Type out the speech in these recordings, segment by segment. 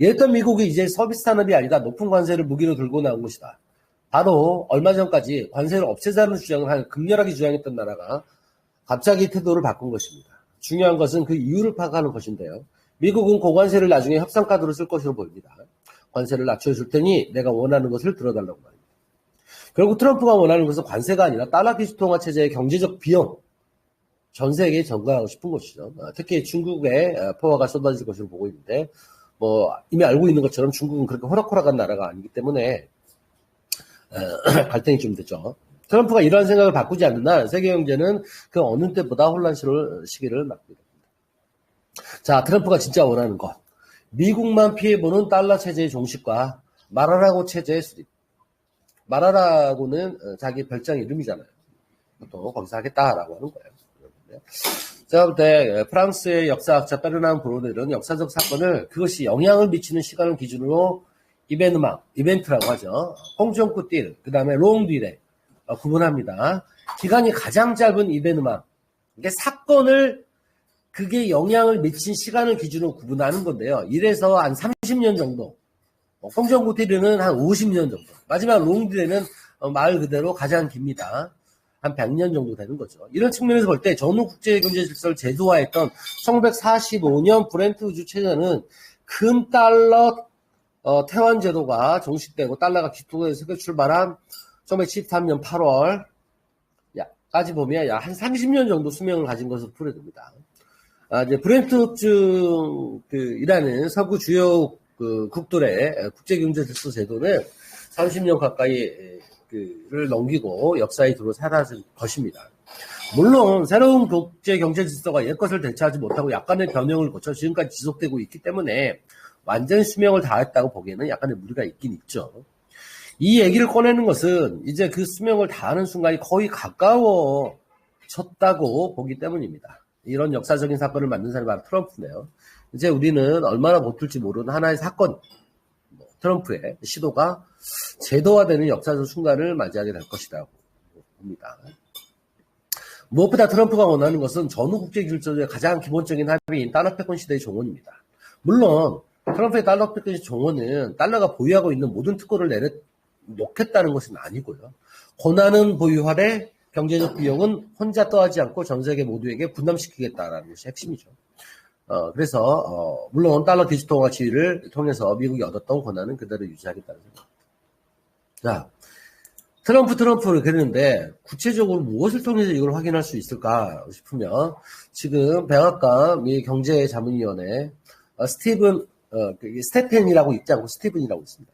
이랬던 미국이 이제 서비스 산업이 아니다. 높은 관세를 무기로 들고 나온 것이다. 바로 얼마 전까지 관세를 없애자는 주장을 극렬하게 주장했던 나라가 갑자기 태도를 바꾼 것입니다. 중요한 것은 그 이유를 파악하는 것인데요. 미국은 고관세를 나중에 협상카드로 쓸 것으로 보입니다. 관세를 낮춰줄 테니 내가 원하는 것을 들어달라고 말입니다. 결국 트럼프가 원하는 것은 관세가 아니라 달러 기술통화 체제의 경제적 비용, 전 세계에 전가하고 싶은 것이죠. 특히 중국에 포화가 쏟아질 것으로 보고 있는데, 이미 알고 있는 것처럼 중국은 그렇게 호락호락한 나라가 아니기 때문에 갈등이 좀 되죠. 트럼프가 이러한 생각을 바꾸지 않는 한 세계 경제는 그 어느 때보다 혼란스러운 시기를 맞게 됩니다. 자, 트럼프가 진짜 원하는 것. 미국만 피해보는 달러 체제의 종식과 마라라고 체제의 수립. 마라라고는 자기 별장 이름이잖아요. 또 거기서 하겠다라고 하는 거예요. 제가 볼 때 프랑스의 역사학자 베르난 브로델은 역사적 사건을 그것이 영향을 미치는 시간을 기준으로 이벤트라고 하죠. 홍종꾸띠르, 그 다음에 롱디레 구분합니다. 기간이 가장 짧은 이베누망. 이게 사건을 그게 영향을 미친 시간을 기준으로 구분하는 건데요. 이래서 한 30년 정도. 홍종꾸띠르는 한 50년 정도. 마지막 롱디레는 말 그대로 가장 깁니다. 한 100년 정도 되는 거죠. 이런 측면에서 볼 때 전후 국제경제 질서를 제도화했던 1945년 브렌트 우주 체제는 금 달러 태환 제도가 종식되고 달러가 기토에서 출발한 1973년 8월 까지 보면 약 한 30년 정도 수명을 가진 것으로 풀어집니다. 이제 브렌트 우주이라는 서구 주요 국들의 국제경제 질서 제도는 30년 가까이 를 넘기고 역사에 들어 사라진 것입니다. 물론 새로운 국제 경제 질서가 옛것을 대체하지 못하고 약간의 변형을 거쳐 지금까지 지속되고 있기 때문에 완전히 수명을 다했다고 보기에는 약간의 무리가 있긴 있죠. 이 얘기를 꺼내는 것은 이제 그 수명을 다하는 순간이 거의 가까워졌다고 보기 때문입니다. 이런 역사적인 사건을 만든 사람이 바로 트럼프네요. 이제 우리는 얼마나 버틸지 모르는 하나의 사건, 트럼프의 시도가 제도화되는 역사적 순간을 맞이하게 될 것이라고 봅니다. 무엇보다 트럼프가 원하는 것은 전후 국제 질서의 가장 기본적인 합의인 달러 패권 시대의 종언입니다. 물론 트럼프의 달러 패권 종언은 달러가 보유하고 있는 모든 특권을 내려놓겠다는 것은 아니고요. 권한은 보유하되 경제적 비용은 혼자 떠하지 않고 전 세계 모두에게 분담시키겠다라는 것이 핵심이죠. 그래서 물론 달러 디지털화 지위를 통해서 미국이 얻었던 권한은 그대로 유지하겠다는 생각입니다. 자, 트럼프를 그랬는데 구체적으로 무엇을 통해서 이걸 확인할 수 있을까 싶으면 지금 백악관 미 경제자문위원회 스테펜이라고 있지 않고 스티븐이라고 있습니다.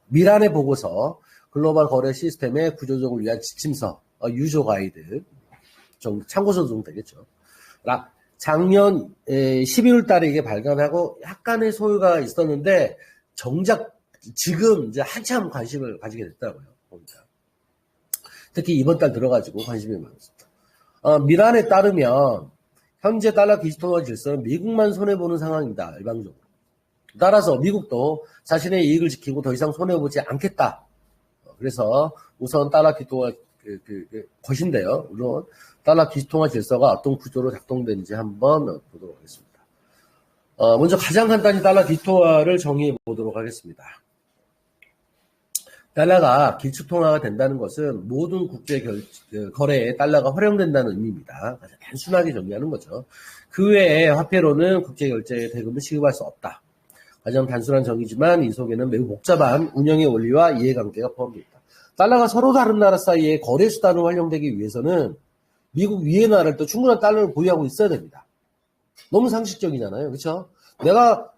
미란의 보고서 글로벌 거래 시스템의 구조적을 위한 지침서 유조 가이드 참고서 정도 되겠죠. 작년 12월 달에 이게 발간하고 약간의 소요가 있었는데 정작 지금 이제 한참 관심을 가지게 됐다고요. 봅니다. 특히 이번 달 들어가지고 관심이 많습니다. 미란에 따르면 현재 달러 디지털화 질서는 미국만 손해보는 상황이다. 일방적으로. 따라서 미국도 자신의 이익을 지키고 더 이상 손해보지 않겠다. 그래서 우선 달러 디지털화 것인데요. 물론 달러 기술통화 질서가 어떤 구조로 작동되는지 한번 보도록 하겠습니다. 먼저 가장 간단히 달러 기술통화를 정의해 보도록 하겠습니다. 달러가 기축통화가 된다는 것은 모든 국제 거래에 달러가 활용된다는 의미입니다. 가장 단순하게 정리하는 거죠. 그 외에 화폐로는 국제 결제 대금을 취급할 수 없다. 가장 단순한 정의지만 이 속에는 매우 복잡한 운영의 원리와 이해관계가 포함되어 있다. 달러가 서로 다른 나라 사이에 거래 수단으로 활용되기 위해서는 미국 위의 나라를 또 충분한 달러를 보유하고 있어야 됩니다. 너무 상식적이잖아요. 그렇죠? 내가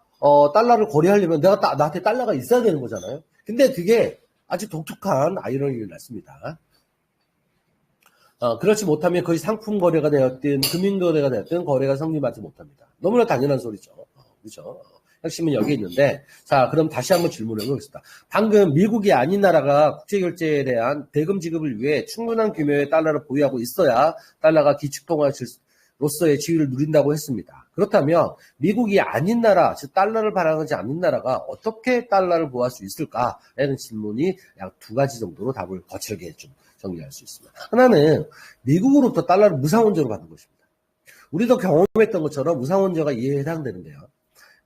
달러를 거래하려면 나한테 달러가 있어야 되는 거잖아요. 근데 그게 아주 독특한 아이러니를 낳습니다. 그렇지 못하면 거의 상품 거래가 되었든 금융 거래가 되었든 거래가 성립하지 못합니다. 너무나 당연한 소리죠. 그렇죠? 핵심은 여기 있는데, 자, 그럼 다시 한번 질문을 해보겠습니다. 방금 미국이 아닌 나라가 국제결제에 대한 대금 지급을 위해 충분한 규모의 달러를 보유하고 있어야 달러가 기축통화로서의 지위를 누린다고 했습니다. 그렇다면 미국이 아닌 나라, 즉 달러를 발행하지 않는 나라가 어떻게 달러를 보유할 수 있을까라는 질문이 약 두 가지 정도로 답을 거칠게 좀 정리할 수 있습니다. 하나는 미국으로부터 달러를 무상원조로 받는 것입니다. 우리도 경험했던 것처럼 무상원조가 이에 해당되는데요.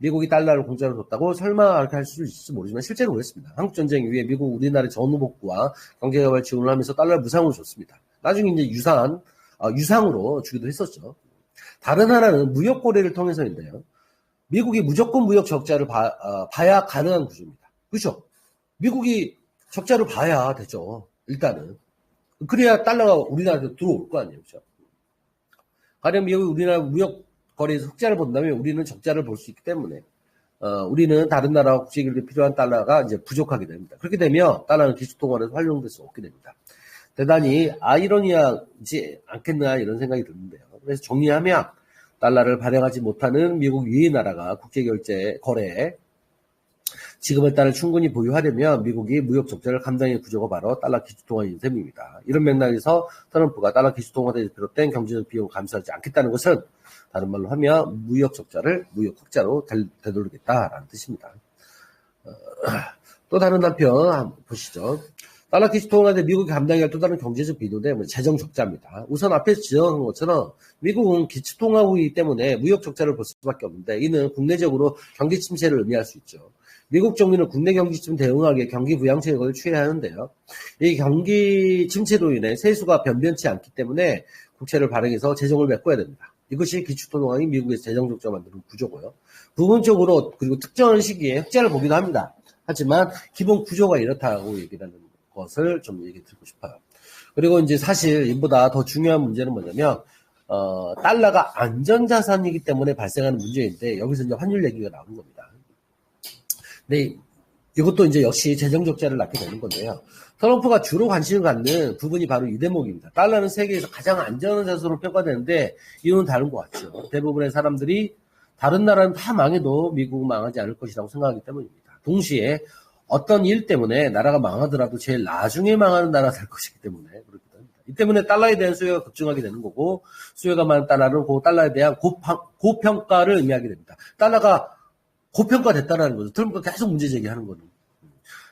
미국이 달러를 공짜로 줬다고 설마 그렇게 할 수 있을지 모르지만 실제로 그랬습니다. 한국전쟁 이후에 미국 우리나라의 전후 복구와 경제개발 지원을 하면서 달러를 무상으로 줬습니다. 나중에 이제 유상으로 주기도 했었죠. 다른 하나는 무역 거래를 통해서인데요. 미국이 무조건 무역 적자를 봐야 가능한 구조입니다. 그렇죠? 미국이 적자를 봐야 되죠. 일단은. 그래야 달러가 우리나라에 들어올 거 아니에요. 그렇죠? 가령 미국이 우리나라 무역 거래에서 흑자를 본다면 우리는 적자를 볼 수 있기 때문에 우리는 다른 나라와 국제기록에 필요한 달러가 이제 부족하게 됩니다. 그렇게 되면 달러는 기축통화에서 활용될 수 없게 됩니다. 대단히 아이러니하지 않겠나 이런 생각이 드는데요. 그래서 정리하면 달러를 발행하지 못하는 미국 유일 나라가 국제결제 거래에 지금의 달러를 충분히 보유하려면 미국이 무역 적자를 감당할 구조가 바로 달러 기축통화인 셈입니다. 이런 맥락에서 트럼프가 달러 기축통화에 비롯된 경제적 비용을 감수하지 않겠다는 것은 다른 말로 하면 무역 적자를 무역 흑자로 되돌리겠다라는 뜻입니다. 또 다른 한편 한번 보시죠. 달러 기축통화에 미국이 감당해야 할 또 다른 경제적 비도인데 재정 적자입니다. 우선 앞에서 지적한 것처럼 미국은 기축통화국이기 때문에 무역 적자를 볼 수밖에 없는데 이는 국내적으로 경기 침체를 의미할 수 있죠. 미국 정부는 국내 경기 침체 대응하기에 경기 부양책을 취해야 하는데요. 이 경기 침체로 인해 세수가 변변치 않기 때문에 국채를 발행해서 재정을 메꿔야 됩니다. 이것이 기축통화인 미국에서 재정 적자 만드는 구조고요. 부분적으로 그리고 특정한 시기에 흑자를 보기도 합니다. 하지만 기본 구조가 이렇다고 얘기하는 것을 좀 얘기 드리고 싶어요. 그리고 이제 사실 이보다 더 중요한 문제는 뭐냐면 달러가 안전자산이기 때문에 발생하는 문제인데 여기서 이제 환율 얘기가 나오는 겁니다. 네, 이것도 이제 역시 재정 적자를 낳게 되는 건데요. 트럼프가 주로 관심을 갖는 부분이 바로 이 대목입니다. 달러는 세계에서 가장 안전한 자산으로 평가되는데 이유는 다른 것 같죠. 대부분의 사람들이 다른 나라는 다 망해도 미국은 망하지 않을 것이라고 생각하기 때문입니다. 동시에 어떤 일 때문에 나라가 망하더라도 제일 나중에 망하는 나라가 될 것이기 때문에 그렇기도 합니다. 이 때문에 달러에 대한 수요가 급증하게 되는 거고 수요가 많은 달러는 그 달러에 대한 고평가를 의미하게 됩니다. 달러가 고평가됐다는 거죠. 트럼프가 계속 문제 제기하는 거는.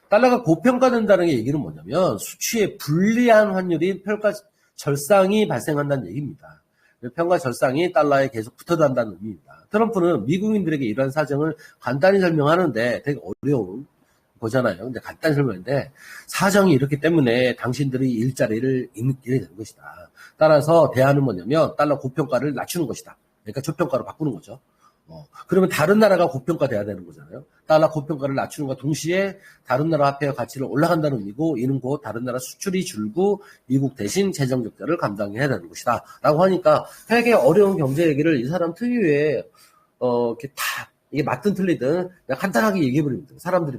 달러가 고평가된다는 게 얘기는 뭐냐면 수치에 불리한 환율인 평가절상이 발생한다는 얘기입니다. 평가절상이 달러에 계속 붙어단다는 의미입니다. 트럼프는 미국인들에게 이러한 사정을 간단히 설명하는데 되게 어려운 거잖아요. 근데 간단히 설명인데 사정이 이렇기 때문에 당신들이 일자리를 잃게 되는 것이다. 따라서 대안은 뭐냐면 달러 고평가를 낮추는 것이다. 그러니까 저평가로 바꾸는 거죠. 그러면 다른 나라가 고평가돼야 되는 거잖아요. 달러 고평가를 낮추는 것과 동시에 다른 나라 화폐의 가치를 올라간다는 의미고 이는 곧 다른 나라 수출이 줄고 미국 대신 재정 적자를 감당해야 되는 것이다. 라고 하니까 되게 어려운 경제 얘기를 이 사람 특유의 이렇게 다 이게 맞든 틀리든 그냥 간단하게 얘기해버립니다. 사람들이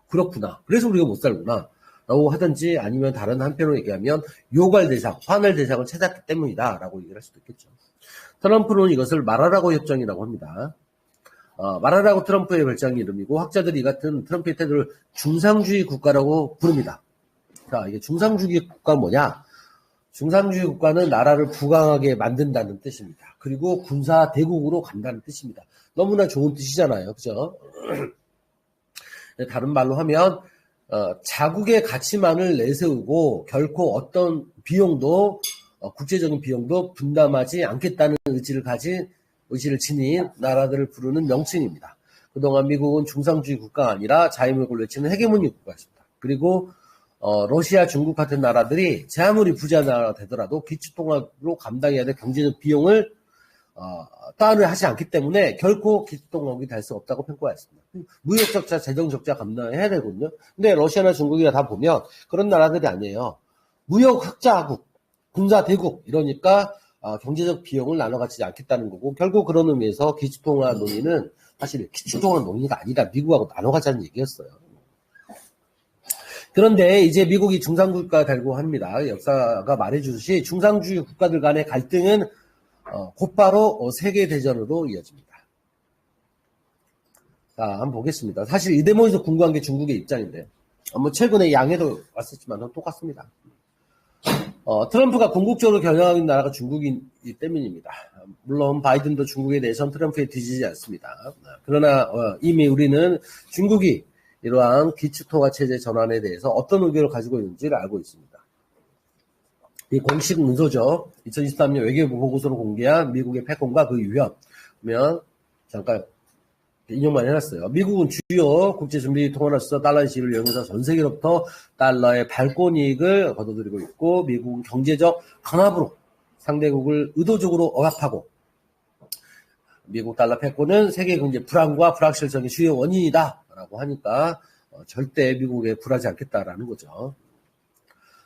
그렇구나. 그래서 우리가 못 살구나. 라고 하든지 아니면 다른 한편으로 얘기하면 요갈 대상, 환월 대상을 찾았기 때문이다. 라고 얘기를 할 수도 있겠죠. 트럼프는 이것을 마라라고 협정이라고 합니다. 마라라고 트럼프의 별장 이름이고 학자들이 이 같은 트럼프의 태도를 중상주의 국가라고 부릅니다. 자, 이게 중상주의 국가는 뭐냐? 중상주의 국가는 나라를 부강하게 만든다는 뜻입니다. 그리고 군사 대국으로 간다는 뜻입니다. 너무나 좋은 뜻이잖아요. 그죠? 다른 말로 하면 자국의 가치만을 내세우고 결코 어떤 비용도 국제적인 비용도 분담하지 않겠다는 의지를 지닌 나라들을 부르는 명칭입니다. 그동안 미국은 중상주의 국가가 아니라 자유무역을 외치는 헤게모니 국가였습니다. 그리고 러시아, 중국 같은 나라들이 제 아무리 부자 나라가 되더라도 기축통화로 감당해야 될 경제적 비용을 따로 하지 않기 때문에 결코 기축통화국이 될 수 없다고 평가했습니다. 무역 적자, 재정 적자 감당해야 되거든요. 근데 러시아나 중국이나 다 보면 그런 나라들이 아니에요. 무역 흑자국, 군사 대국 이러니까 경제적 비용을 나눠 갖지 않겠다는 거고 결국 그런 의미에서 기축통화 논의는 사실 기축통화 논의가 아니라 미국하고 나눠 가자는 얘기였어요. 그런데 이제 미국이 중상국가 되고 합니다. 역사가 말해주듯이 중상주의 국가들 간의 갈등은 곧바로 세계대전으로 이어집니다. 자, 한번 보겠습니다. 사실 이 대목에서 궁금한 게 중국의 입장인데, 최근에 양해도 왔었지만 똑같습니다. 트럼프가 궁극적으로 겨냥하는 나라가 중국이기 때문입니다. 물론 바이든도 중국에 대해서는 트럼프에 뒤지지 않습니다. 그러나 이미 우리는 중국이 이러한 기축통화 체제 전환에 대해서 어떤 의견을 가지고 있는지를 알고 있습니다. 이 공식 문서죠. 2023년 외교부 보고서로 공개한 미국의 패권과 그 유형. 그러면 잠깐 인용만 해놨어요. 미국은 주요 국제준비통화로서 달러의 지위를 이용해서 전 세계로부터 달러의 발권 이익을 거둬들이고 있고, 미국은 경제적 강압으로 상대국을 의도적으로 억압하고, 미국 달러 패권은 세계 경제 불안과 불확실성의 주요 원인이다라고 하니까 절대 미국에 굴하지 않겠다라는 거죠.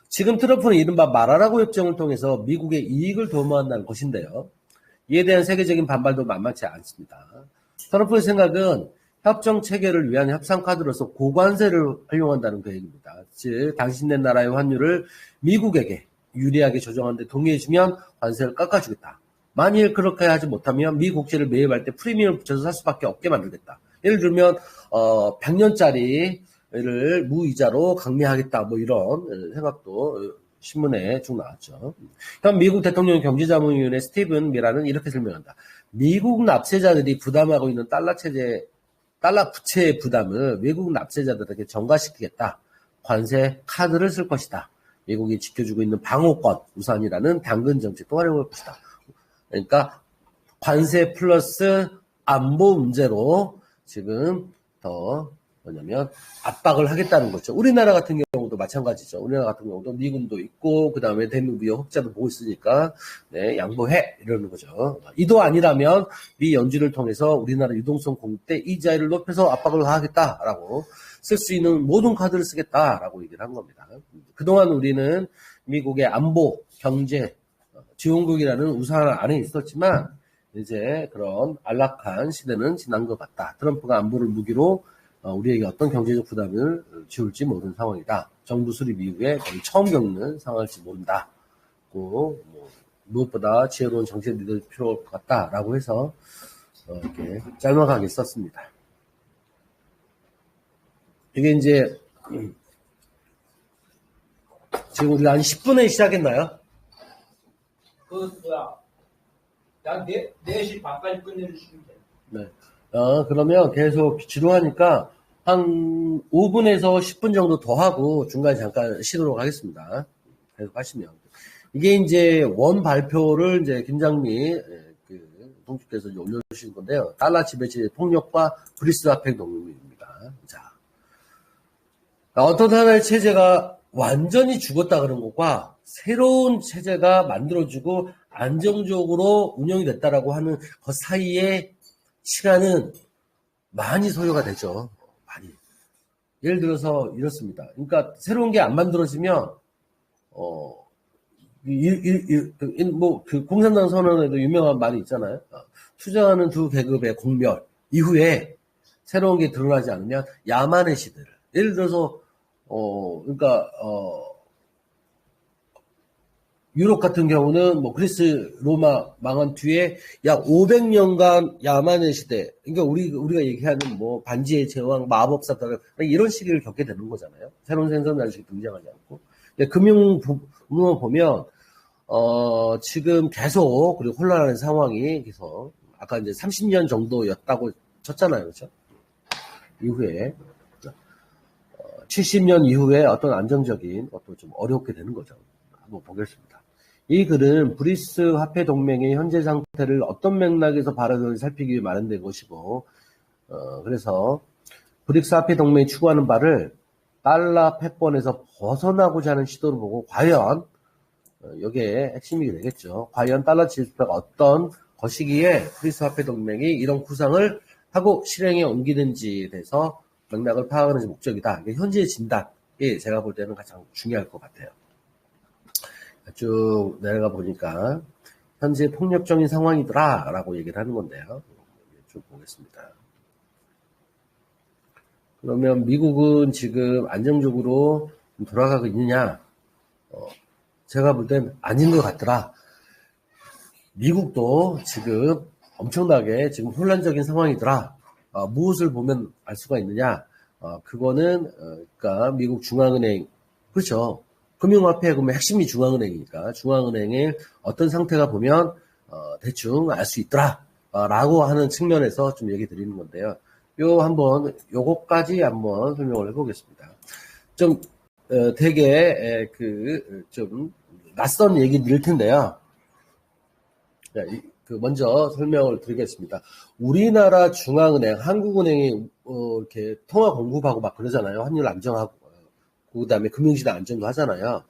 지금 트럼프는 이른바 말하라고 협정을 통해서 미국의 이익을 도모한다는 것인데요. 이에 대한 세계적인 반발도 만만치 않습니다. 트럼프의 생각은 협정 체결을 위한 협상 카드로서 고관세를 활용한다는 계획입니다. 즉 당신네 나라의 환율을 미국에게 유리하게 조정하는 데 동의해주면 관세를 깎아주겠다. 만일 그렇게 하지 못하면 미 국채를 매입할 때 프리미엄을 붙여서 살 수밖에 없게 만들겠다. 예를 들면 100년짜리를 무이자로 강매하겠다. 뭐 이런 생각도 신문에 쭉 나왔죠. 현 미국 대통령 경제자문위원회 스티븐 미라는 이렇게 설명한다. 미국 납세자들이 부담하고 있는 달러 부채의 부담을 외국 납세자들에게 전가시키겠다. 관세 카드를 쓸 것이다. 미국이 지켜주고 있는 방어권 우선이라는 당근 정책도 활용할 것이다. 그러니까 관세 플러스 안보 문제로 지금 더 뭐냐면 압박을 하겠다는 거죠. 우리나라 같은 경우도 마찬가지죠. 우리나라 같은 경우도 미군도 있고 그 다음에 대미 무역 흑자도 보고 있으니까 네, 양보해 이러는 거죠. 이도 아니라면 미 연준을 통해서 우리나라 유동성 공급 때 이자율을 높여서 압박을 하겠다라고 쓸 수 있는 모든 카드를 쓰겠다라고 얘기를 한 겁니다. 그동안 우리는 미국의 안보, 경제, 지원국이라는 우산 안에 있었지만 이제 그런 안락한 시대는 지난 것 같다. 트럼프가 안보를 무기로 우리에게 어떤 경제적 부담을 지울지 모르는 상황이다. 정부 수립 이후에 거의 처음 겪는 상황일지 모른다. 뭐 무엇보다 지혜로운 정책 리더가 필요할 것 같다라고 해서 이렇게 짤막하게 썼습니다. 이게 이제 지금 우리가 한 10분에 시작했나요? 약 4시 반까지 끝내주시면 돼요. 네. 그러면 계속 지루하니까 한 5분에서 10분 정도 더 하고 중간에 잠깐 쉬도록 하겠습니다. 계속 하시면. 이게 이제 원 발표를 이제 김장미 동축께서 올려주신 건데요. 달러 지배체의 폭력과 브리스 화폐 동맹입니다. 자. 어떤 하나의 체제가 완전히 죽었다 그런 것과 새로운 체제가 만들어지고 안정적으로 운영이 됐다라고 하는 그 사이에 시간은 많이 소요가 되죠. 많이. 예를 들어서 이렇습니다. 그러니까 새로운 게 안 만들어지면 그 공산당 선언에도 유명한 말이 있잖아요. 투쟁하는 두 계급의 공멸 이후에 새로운 게 드러나지 않으면 야만의 시대를. 예를 들어서 그러니까 유럽 같은 경우는 뭐 그리스 로마 망한 뒤에 약 500년간 야만의 시대, 그러니까 우리가 얘기하는 뭐 반지의 제왕, 마법사들 이런 시기를 겪게 되는 거잖아요. 새로운 생선 아직 등장하지 않고. 금융 부분을 보면 지금 계속 그리고 혼란한 상황이 계속 아까 이제 30년 정도였다고 쳤잖아요, 그렇죠? 이후에 70년 이후에 어떤 안정적인 어떤 좀 어렵게 되는 거죠. 한번 보겠습니다. 이 글은 브리스 화폐 동맹의 현재 상태를 어떤 맥락에서 바라보는지 살피기 위해 마련된 것이고, 그래서 브릭스 화폐 동맹이 추구하는 바를 달러 패권에서 벗어나고자 하는 시도를 보고 과연 여기에 핵심이 되겠죠. 과연 달러 지수표가 어떤 것이기에 브릭스 화폐 동맹이 이런 구상을 하고 실행에 옮기는지에 대해서 맥락을 파악하는 목적이다. 이게 현재의 진단이 제가 볼 때는 가장 중요할 것 같아요. 쭉 내려가 보니까 현재 폭력적인 상황이더라 라고 얘기를 하는 건데요. 쭉 보겠습니다. 그러면 미국은 지금 안정적으로 돌아가고 있느냐? 제가 볼 땐 아닌 것 같더라. 미국도 지금 엄청나게 지금 혼란적인 상황이더라. 무엇을 보면 알 수가 있느냐? 그거는 그러니까 미국 중앙은행 그렇죠. 금융화폐 그러면 핵심이 중앙은행이니까 중앙은행의 어떤 상태가 보면 대충 알 수 있더라 라고 하는 측면에서 좀 얘기 드리는 건데요. 요거까지 한번 설명을 해보겠습니다. 좀 되게 좀 낯선 얘기일 텐데요. 먼저 설명을 드리겠습니다. 우리나라 중앙은행, 한국은행이 이렇게 통화 공급하고 막 그러잖아요. 환율 안정하고, 그 다음에 금융시장 안정도 하잖아요.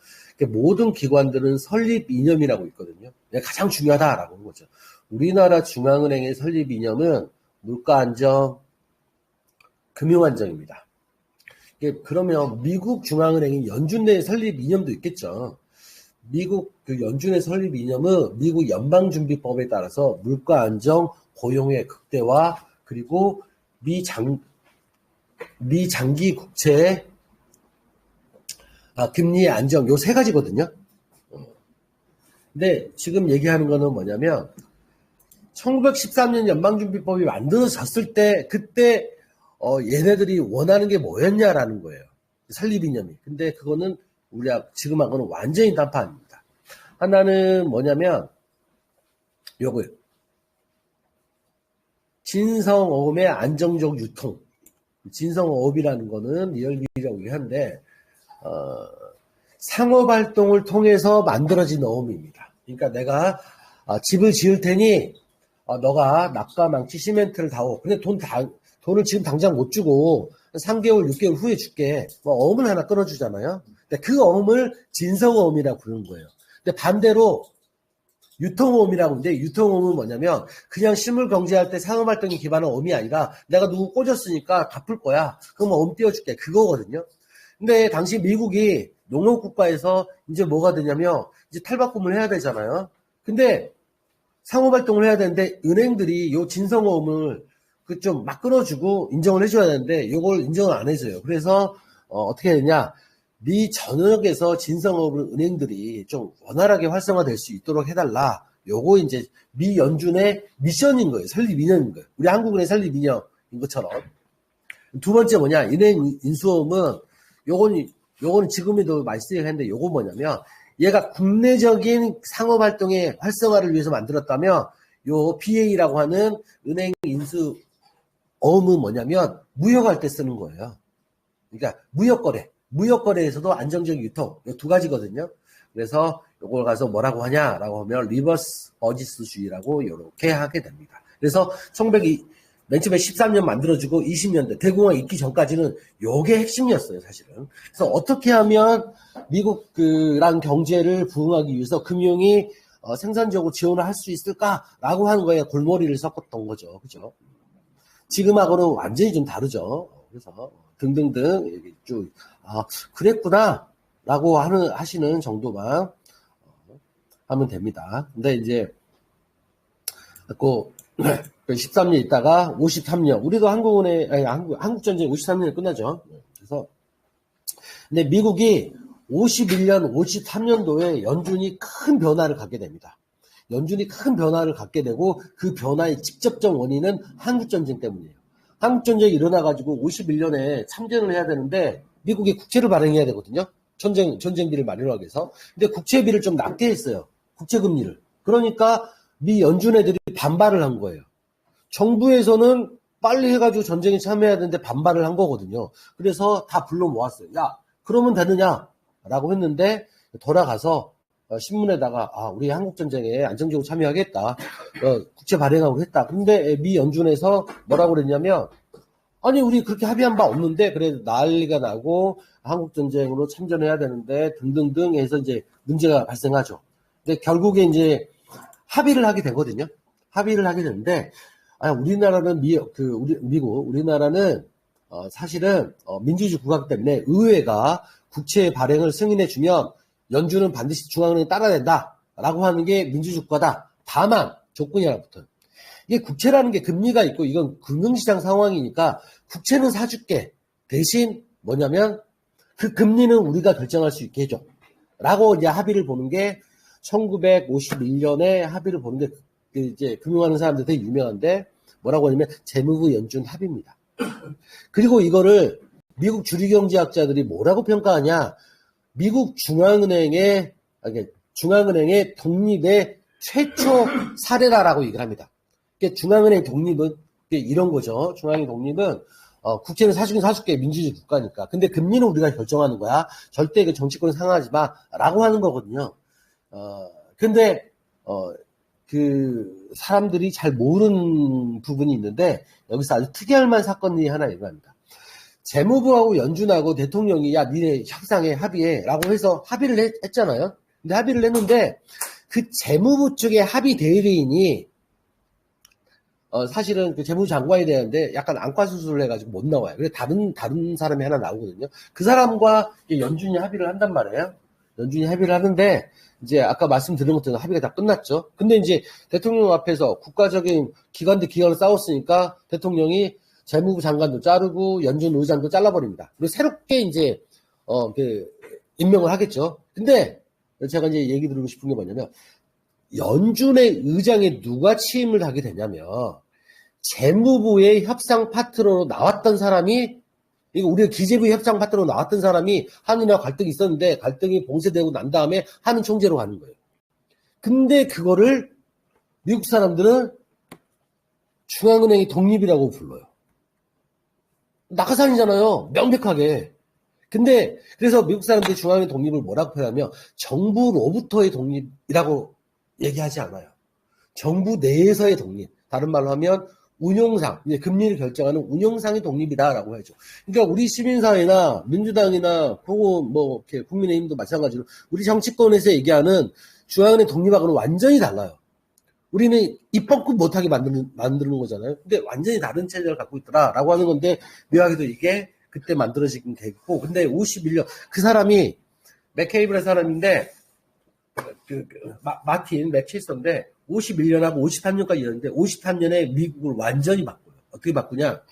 모든 기관들은 설립 이념이라고 있거든요. 가장 중요하다라고 하는 거죠. 우리나라 중앙은행의 설립 이념은 물가 안정, 금융 안정입니다. 그러면 미국 중앙은행이 연준의 설립 이념도 있겠죠. 미국 그 연준의 설립 이념은 미국 연방준비법에 따라서 물가 안정, 고용의 극대화, 그리고 미장기 국채 금리의 안정, 요 세 가지거든요. 근데 지금 얘기하는 거는 뭐냐면 1913년 연방준비법이 만들어졌을 때 그때 얘네들이 원하는 게 뭐였냐라는 거예요. 설립 이념이. 근데 그거는 우리가 지금 한 거는 완전히 단판입니다. 하나는 뭐냐면 요거요. 진성어음의 안정적 유통. 진성어음이라는 거는 리얼비라고 얘기하는데 상업활동을 통해서 만들어진 어음입니다. 그러니까 내가 집을 지을 테니 너가 낙과 망치 시멘트를 다오. 근데 돈을 지금 당장 못 주고 3개월, 6개월 후에 줄게. 어음을 하나 끊어주잖아요. 근데 그 어음을 진성어음이라고 부르는 거예요. 근데 반대로 유통어음이라고 하는데 유통어음은 뭐냐면 그냥 실물 경제할 때 상업활동에 기반한 어음이 아니라 내가 누구 꽂았으니까 갚을 거야. 그럼 어음 띄워줄게. 그거거든요. 근데 당시 미국이 농업국가에서 이제 뭐가 되냐면 이제 탈바꿈을 해야 되잖아요. 근데 상호발동을 해야 되는데 은행들이 요 진성어음을 그 좀 막 끊어주고 인정을 해줘야 되는데 요걸 인정을 안 해줘요. 그래서 어떻게 되냐, 미 전역에서 진성어음을 은행들이 좀 원활하게 활성화될 수 있도록 해달라. 요거 이제 미 연준의 미션인 거예요. 설립 이념인 거예요. 우리 한국은행 설립 이념인 것처럼. 두 번째 뭐냐, 은행 인수어음은 요거는 지금에도 많이 쓰이긴 하는데 요거 뭐냐면 얘가 국내적인 상업활동의 활성화를 위해서 만들었다면 요 BA라고 하는 은행 인수 어음은 뭐냐면 무역할 때 쓰는 거예요. 그러니까 무역거래에서도 안정적 유통, 이 두 가지거든요. 그래서 요걸 가서 뭐라고 하냐라고 하면 리버스 버지스주의라고 이렇게 하게 됩니다. 그래서 맨 처음에 13년 만들어지고 20년대 대공황 있기 전까지는 요게 핵심이었어요, 사실은. 그래서 어떻게 하면 미국랑 경제를 부흥하기 위해서 금융이 생산적으로 지원을 할 수 있을까라고 하는 거에 골머리를 섞었던 거죠. 그죠? 지금하고는 완전히 좀 다르죠. 그래서 등등등 이렇게 쭉 그랬구나 라고 하시는 정도만 하면 됩니다. 근데 이제 그 13년 있다가 53년, 우리도 한국전쟁 53년에 끝나죠. 그래서 근데 미국이 51년, 53년도에 연준이 큰 변화를 갖게 됩니다. 연준이 큰 변화를 갖게 되고 그 변화의 직접적 원인은 한국전쟁 때문이에요. 한국전쟁이 일어나가지고 51년에 참전을 해야 되는데 미국이 국채를 발행해야 되거든요. 전쟁비를 마련하기 위해서. 근데 국채비를 좀 낮게 했어요. 국채금리를. 그러니까 미 연준 애들이 반발을 한 거예요. 정부에서는 빨리 해가지고 전쟁에 참여해야 되는데 반발을 한 거거든요. 그래서 다 불러 모았어요. 야, 그러면 되느냐? 라고 했는데 돌아가서 신문에다가 우리 한국전쟁에 안정적으로 참여하겠다. 국채 발행하고 했다. 근데 미 연준에서 뭐라고 그랬냐면 아니 우리 그렇게 합의한 바 없는데 그래 난리가 나고 한국전쟁으로 참전해야 되는데 등등등 해서 이제 문제가 발생하죠. 근데 결국에 이제 합의를 하게 되거든요. 합의를 하게 되는데 우리나라는 우리나라는 사실은 민주주의 국가이기 때문에 의회가 국채 발행을 승인해주면 연준은 반드시 중앙은행이 따라야 된다라고 하는 게 민주주의 국가다. 다만 조건이 하나 붙어요. 이게 국채라는 게 금리가 있고 이건 금융시장 상황이니까 국채는 사줄게. 대신 뭐냐면 그 금리는 우리가 결정할 수 있게 해줘. 라고 이제 합의를 보는 게 1951년에 합의를 보는 게 이제 금융하는 사람들 되게 유명한데 뭐라고 하냐면 재무부 연준 합의입니다. 그리고 이거를 미국 주류경제학자들이 뭐라고 평가하냐? 미국 중앙은행의 독립의 최초 사례다라고 얘기를 합니다. 중앙은행 독립은 이런 거죠. 중앙은행 독립은 국채는 사주긴 사줄게. 민주주의 국가니까. 근데 금리는 우리가 결정하는 거야. 절대 그 정치권을 상하지 마. 라고 하는 거거든요. 근데 그 사람들이 잘 모르는 부분이 있는데 여기서 아주 특이할 만한 사건이 하나 일어납니다. 재무부하고 연준하고 대통령이 야 니네 협상해 합의해 라고 해서 합의를 했잖아요. 근데 합의를 했는데 그 재무부 쪽의 합의 대리인이 사실은 그 재무부 장관이 되는데 약간 안과 수술을 해가지고 못 나와요. 그래서 다른 사람이 하나 나오거든요. 그 사람과 연준이 합의를 한단 말이에요. 연준이 합의를 하는데 이제 아까 말씀드린 것처럼 합의가 다 끝났죠. 근데 이제 대통령 앞에서 국가적인 기관들 기관을 싸웠으니까 대통령이 재무부 장관도 자르고 연준 의장도 잘라버립니다. 그리고 새롭게 이제 임명을 하겠죠. 근데 제가 이제 얘기 드리고 싶은 게 뭐냐면 연준의 의장에 누가 취임을 하게 되냐면 재무부의 협상 파트너로 나왔던 사람이 이거 우리가 기재부 협상 파트너로 나왔던 사람이 한은이와 갈등이 있었는데 갈등이 봉쇄되고 난 다음에 한은 총재로 가는 거예요. 근데 그거를 미국 사람들은 중앙은행이 독립이라고 불러요. 낙하산이잖아요. 명백하게. 근데 그래서 미국 사람들이 중앙은행 독립을 뭐라고 표현하면 정부로부터의 독립이라고 얘기하지 않아요. 정부 내에서의 독립. 다른 말로 하면 운용상, 이제 금리를 결정하는 운용상의 독립이다라고 하죠. 그러니까 우리 시민사회나 민주당이나 혹은 뭐 이렇게 국민의힘도 마찬가지로 우리 정치권에서 얘기하는 중앙은행 독립하고는 완전히 달라요. 우리는 입법급 못하게 만드는 거잖아요. 근데 완전히 다른 체제를 갖고 있더라라고 하는 건데 묘하게도 이게 그때 만들어지긴 됐고, 근데 51년 그 사람이 맥케이블의 사람인데 마틴 맥체스터인데 51년하고 53년까지 일했는데 53년에 미국을 완전히 바꿔요. 어떻게 바꾸냐?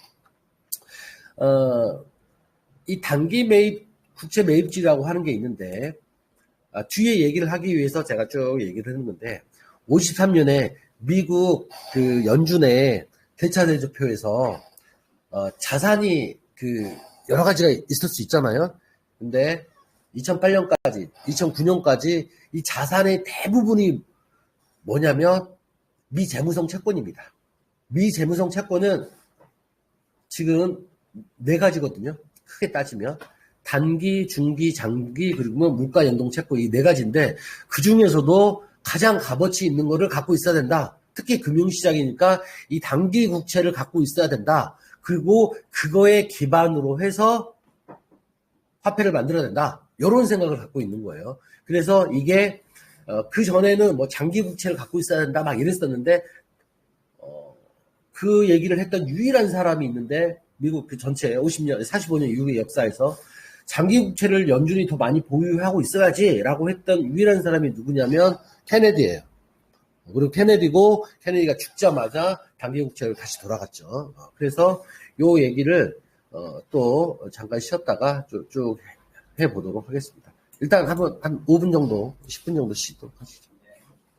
이 단기 매입 국채 매입지라고 하는 게 있는데 뒤에 얘기를 하기 위해서 제가 쭉 얘기를 하는 건데 53년에 미국 그 연준의 대차대조표에서 자산이 그 여러 가지가 있을 수 있잖아요. 근데 2008년까지, 2009년까지 이 자산의 대부분이 뭐냐면 미재무성 채권입니다. 미재무성 채권은 지금 네 가지거든요. 크게 따지면 단기, 중기, 장기 그리고 물가 연동 채권 이 네 가지인데 그 중에서도 가장 값어치 있는 거를 갖고 있어야 된다. 특히 금융시장이니까 이 단기 국채를 갖고 있어야 된다. 그리고 그거에 기반으로 해서 화폐를 만들어야 된다. 이런 생각을 갖고 있는 거예요. 그래서 이게 그 전에는 뭐 장기 국채를 갖고 있어야 된다 막 이랬었는데 그 얘기를 했던 유일한 사람이 있는데 미국 그 전체 50년, 45년 이후의 역사에서 장기 국채를 연준이 더 많이 보유하고 있어야지라고 했던 유일한 사람이 누구냐면 케네디예요. 그리고 케네디가 죽자마자 단기 국채를 다시 돌아갔죠. 그래서 요 얘기를 또 잠깐 쉬었다가 쭉 해보도록 하겠습니다. 일단 한 5분 정도, 10분 정도 쉬도록 하시죠.